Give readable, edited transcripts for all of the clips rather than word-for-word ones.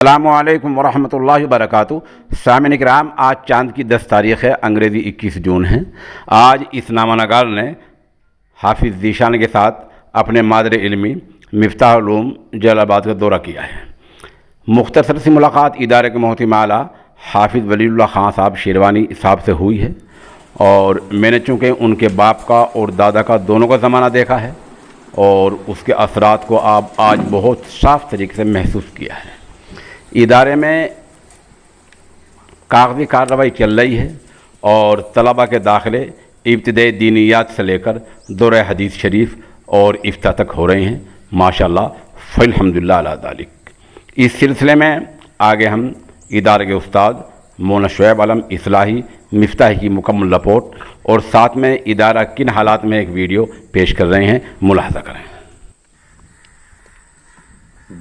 अस्सलामुअलैकुम वरहमतुल्लाहि वबरकातुहू। सामिन इकराम, आज चाँद की 10 तारीख़ है, अंग्रेज़ी 21 जून है। आज इस नामानगार ने हाफिज़ ज़ीशान के साथ अपने मादर इल्मी मिफ्ताह उलूम जलालाबाद का दौरा किया है। मुख्तसर सी मुलाकात इदारे के मोहतम आला हाफिज़ वलीउल्लाह खां साहब शेरवानी साहब से हुई है और मैंने चूँकि उनके बाप का और दादा का दोनों का ज़माना देखा है और उसके असरात को आप आज बहुत साफ़ तरीके से महसूस किया है। इदारे में कागज़ी कार्रवाई चल रही है और तलबा के दाखिले इब्तिदाई दीनियात से लेकर दौरे हदीस शरीफ और इफ्ता तक हो रहे हैं। माशाअल्लाह फ़ल्हम्दुलिल्लाह अला ज़ालिक। इस सिलसिले में आगे हम इदारे के उस्ताद मौलाना शुएब आलम इस्लाही मिफ्ताह की मुकम्मल रिपोर्ट और साथ में इदारा किन हालात में एक वीडियो पेश कर रहे हैं, मुलाहज़ा करें।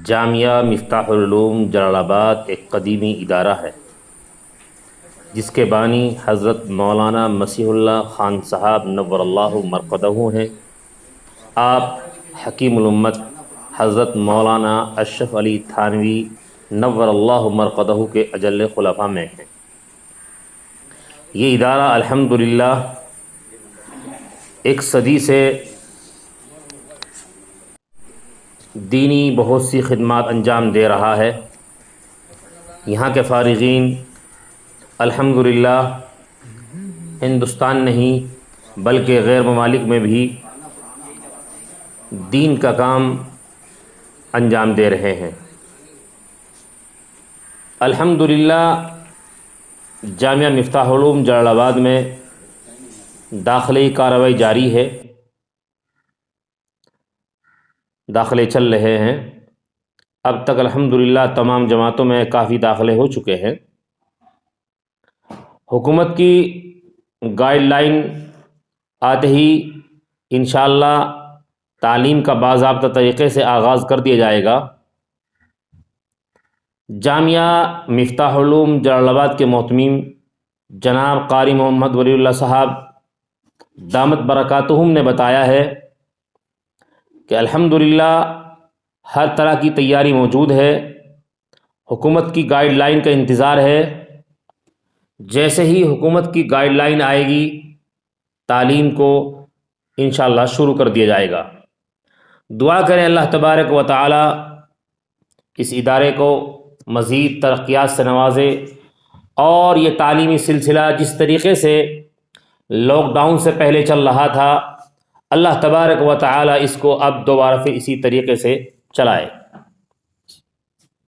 जामिया मिफ्ताहुल उलूम जलालाबाद एक कदीमी इदारा है जिसके बानी हज़रत मौलाना मसीहुल्लाह खान साहब नव्वरल्लाहु मरक़दहू हैं। आप हकीमुल उम्मत हज़रत मौलाना अशरफ अली थानवी नव्वरल्लाहु मरक़दहू के अजल्ले खुलफ़ा में हैं। ये इदारा अल्हम्दुलिल्लाह एक सदी से दीनी बहुत सी खिदमात अंजाम दे रहा है। यहाँ के फ़ारिग़ीन अल्हम्दुलिल्लाह हिंदुस्तान नहीं बल्कि गैर ममालिक में भी दीन का काम अंजाम दे रहे हैं। अल्हम्दुलिल्लाह जामिया मिफ्ताहुल उलूम जलालाबाद में दाखिले कार्रवाई जारी है, दाखिले चल रहे हैं। अब तक अल्हम्दुलिल्लाह तमाम जमातों में काफ़ी दाखिले हो चुके हैं। हुकूमत की गाइडलाइन आते ही इंशाअल्लाह तालीम का बाज़ाब्ता तरीक़े से आगाज़ कर दिया जाएगा। जामिया मिफ्ताहुल उलूम जलालाबाद के मोहतमीम जनाब कारी मोहम्मद वलीउल्लाह साहब दामत बरकातुहुम ने बताया है कि अल्हम्दुलिल्लाह हर तरह की तैयारी मौजूद है। हुकूमत की गाइडलाइन का इंतज़ार है। जैसे ही हुकूमत की गाइडलाइन आएगी तालीम को इंशाअल्लाह शुरू कर दिया जाएगा। दुआ करें अल्लाह तबारक व तआला इस इदारे को मज़ीद तरक्यात से नवाजे और ये तालीमी सिलसिला जिस तरीक़े से लॉकडाउन से पहले चल रहा था, अल्लाह तबारक व तआला इसको अब दोबारा फिर इसी तरीक़े से चलाए।